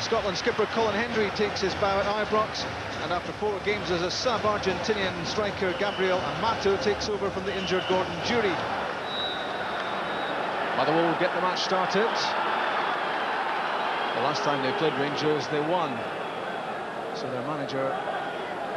Scotland skipper Colin Hendry takes his bow at Ibrox, and after 4 games as a sub, Argentinian striker Gabriel Amato takes over from the injured Gordon Jury. Motherwell will get the match started. The last time they played Rangers, they won. So their manager,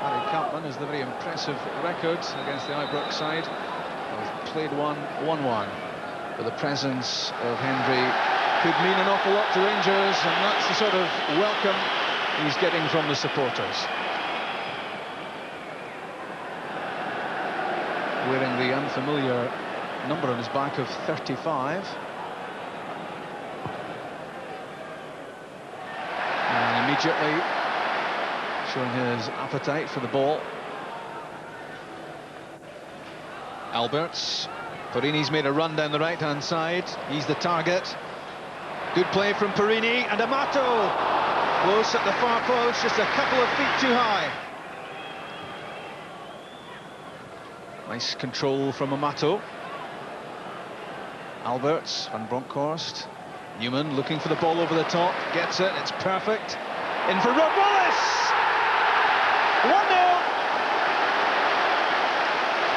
Harry Capman, has the very impressive record against the Ibrox side. They've played 1-1. But the presence of Hendry could mean an awful lot to Rangers, and that's the sort of welcome he's getting from the supporters. Wearing the unfamiliar number on his back of 35. And immediately showing his appetite for the ball. Albertz. Perini's made a run down the right-hand side. He's the target. Good play from Perini, and Amato close at the far post, just a couple of feet too high. Nice control from Amato. Albertz, Van Bronckhorst. Newman looking for the ball over the top, gets it, it's perfect. In for Rod Wallace! 1-0!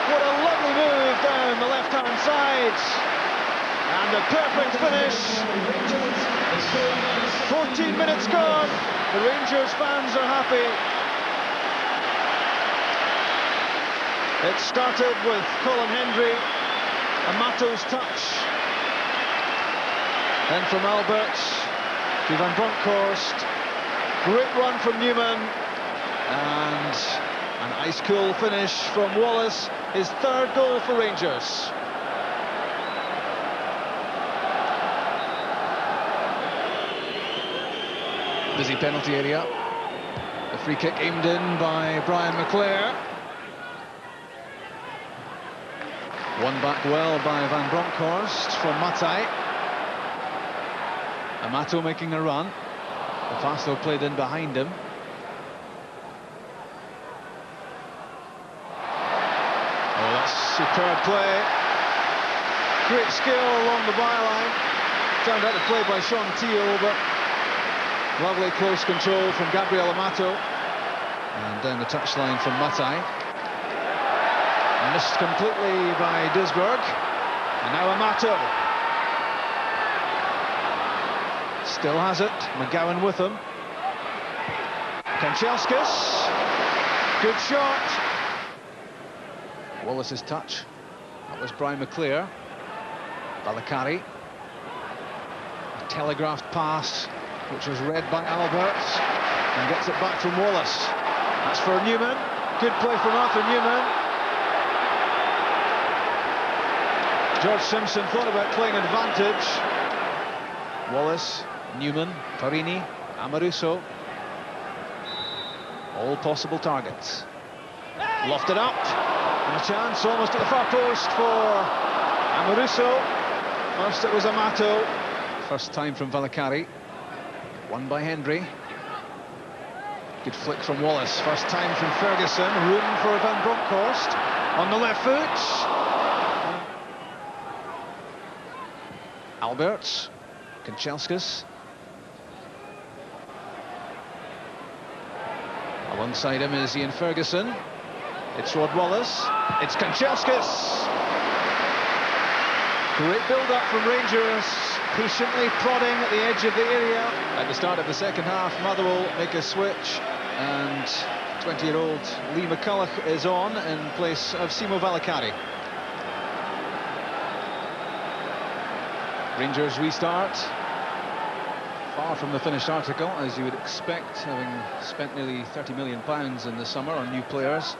What a lovely move down the left-hand side. And a perfect finish. 14 minutes gone. The Rangers fans are happy. It started with Colin Hendry. Amato's touch. Then from Albertz to Van Bronckhorst. Great run from Newman. And an ice-cool finish from Wallace. His 3rd goal for Rangers. Busy penalty area. The free kick aimed in by Brian McClare. Won back well by Van Bronckhorst from Matai. Amato making a run. The pass though played in behind him. Oh, that's superb play. Great skill along the byline. Turned out to play by Sean Teal, but lovely close control from Gabriel Amato. And down the touchline from Matai. Missed completely by Duisburg. And now Amato. Still has it. McGowan with him. Kanchelskis. Good shot. Wallace's touch. That was Brian McClare. Valakari. A telegraphed pass, which was read by Albertz, and gets it back from Wallace. That's for Newman. Good play from Arthur Newman. George Simpson thought about playing advantage. Wallace, Newman, Perini, Amoruso. All possible targets. Lofted up. And a chance almost at the far post for Amoruso. First it was Amato. First time from Valakari. Won by Hendry. Good flick from Wallace. First time from Ferguson. Room for Van Bronckhorst. On the left foot. Albertz. Kanchelskis. Alongside him is Ian Ferguson. It's Rod Wallace. It's Kanchelskis. Great build-up from Rangers. Patiently prodding at the edge of the area. At the start of the second half, Motherwell make a switch, and 20-year-old Lee McCulloch is on in place of Simo Valakari. Rangers restart. Far from the finished article, as you would expect, having spent nearly £30 million in the summer on new players.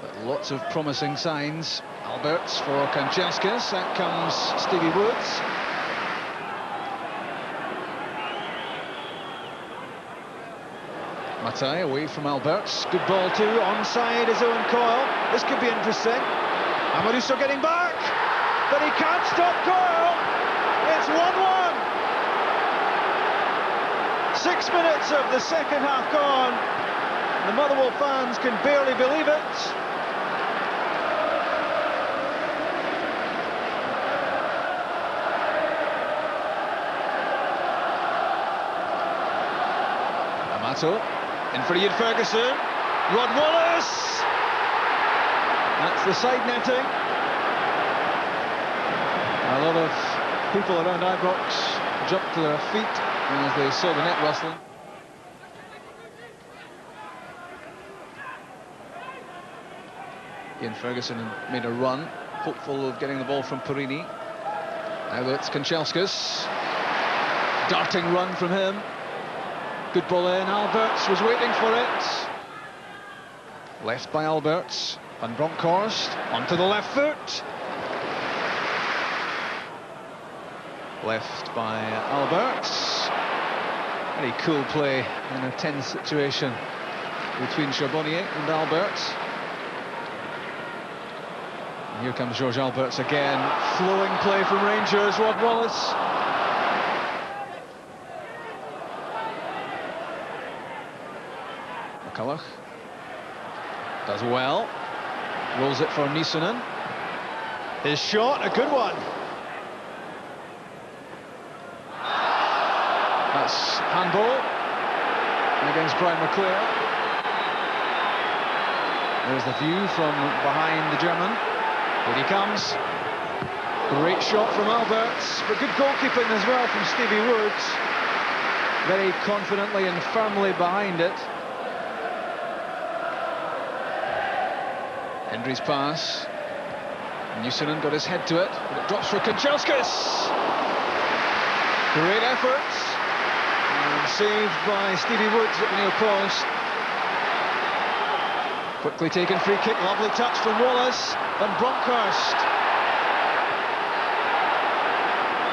But lots of promising signs. Albertz for Kanchelskis. Out comes Stevie Woods. Matai away from Albertz. Good ball too. Onside is Owen Coyle. This could be interesting. Amoruso getting back, but he can't stop Coyle. It's 1-1. 6 minutes of the second half gone. The Motherwell fans can barely believe it. Amato, in for Ian Ferguson. Rod Wallace! That's the side netting. A lot of people around Ibrox jumped to their feet as they saw the net rustling. Ian Ferguson made a run, hopeful of getting the ball from Perini. Now it's Kanchelskis. Darting run from him. Good ball in. Albertz was waiting for it. Left by Albertz. Van Bronckhorst onto the left foot. Left by Albertz. Very cool play in a tense situation between Charbonnier and Albertz. And here comes Jorg Albertz again. Flowing play from Rangers. Rod Wallace. McCulloch does well, rolls it for Nisonen. His shot, a good one. That's handball against Brian McClure. There's the view from behind the German. Here he comes. Great shot from Albertz, but good goalkeeping as well from Stevie Woods. Very confidently and firmly behind it. Hendry's pass. Nisonen got his head to it, but it drops for Kanchelskis. Great effort. And saved by Stevie Woods at the near post. Quickly taken free kick, lovely touch from Wallace. Van Bronckhorst.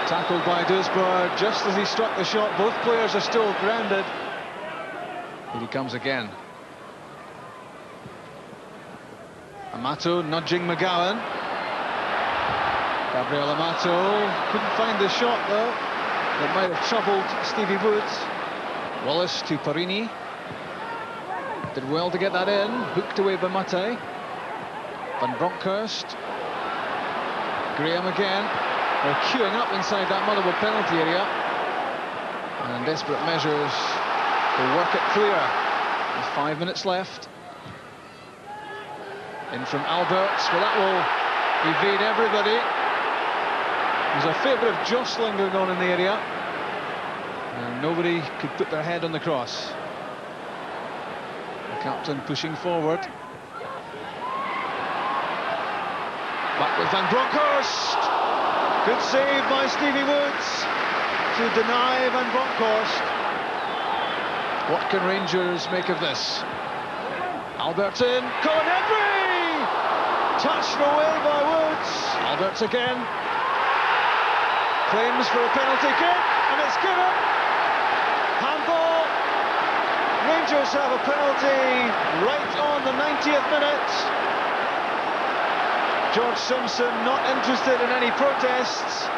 Tackled by Dusberg just as he struck the shot. Both players are still grounded. Here he comes again. Amato nudging McGowan. Gabriel Amato couldn't find the shot though. That might have troubled Stevie Woods. Wallace to Perini. Did well to get that in. Hooked away by Mate. Van Bronckhorst. Graham again. They're queuing up inside that Motherwell penalty area. And desperate measures to work it clear. With 5 minutes left. In from Albertz, but that will evade everybody. There's a fair bit of jostling going on in the area, and nobody could put their head on the cross. The captain pushing forward. Back with Van Bronckhorst. Good save by Stevie Woods to deny Van Bronckhorst. What can Rangers make of this? Albertz in, Colin Hendry! Touched away by Woods. Albertz again. Claims for a penalty kick, and it's given. Handball. Rangers have a penalty right on the 90th minute. George Simpson not interested in any protests.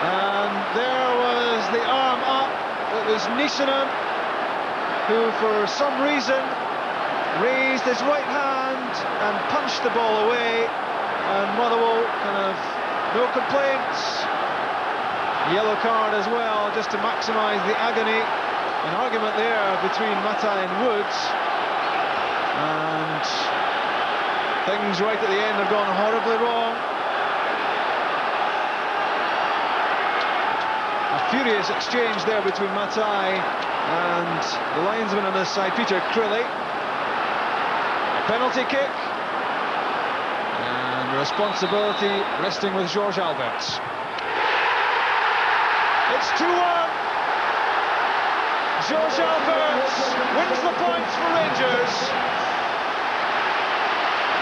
And there was the arm up. It was Nisonen who, for some reason, raised his right hand and punched the ball away, and Motherwell kind of no complaints. Yellow card as well, just to maximise the agony. An argument there between Mata and Woods, and things right at the end have gone horribly wrong. A furious exchange there between Matai and the linesman on this side, Peter Crilly. Penalty kick, and responsibility resting with Jorg Albertz. It's 2-1. Jorg Albertz wins the points for Rangers.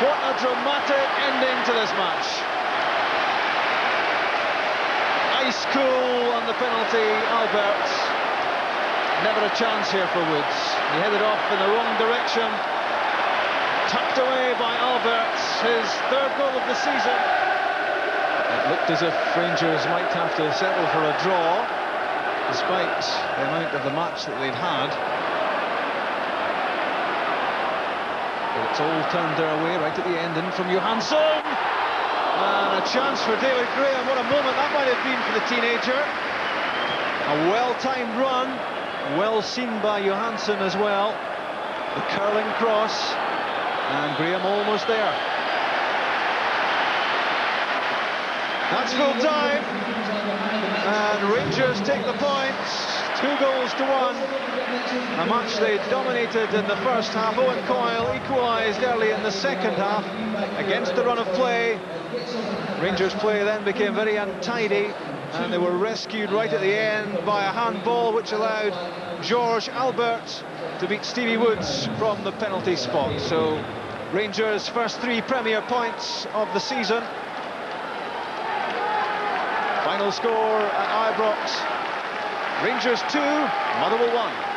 What a dramatic ending to this match. Ice cool on the penalty, Albertz. Never a chance here for Woods. He headed off in the wrong direction. Tucked away by Albertz, his third goal of the season. It looked as if Rangers might have to settle for a draw, despite the amount of the match that they'd had. But it's all turned their way right at the end. In from Johansson, and a chance for David Graham. What a moment that might have been for the teenager. A well-timed run, well seen by Johansson as well. The curling cross, and Graham almost there. That's full time, and Rangers take the points. 2-1. A match they dominated in the first half. Owen Coyle equalised early in the second half against the run of play. Rangers' play then became very untidy, and they were rescued right at the end by a handball which allowed Jorg Albertz to beat Stevie Woods from the penalty spot. So Rangers' first 3 Premier points of the season. Final score at Ibrox: Rangers 2, Motherwell 1.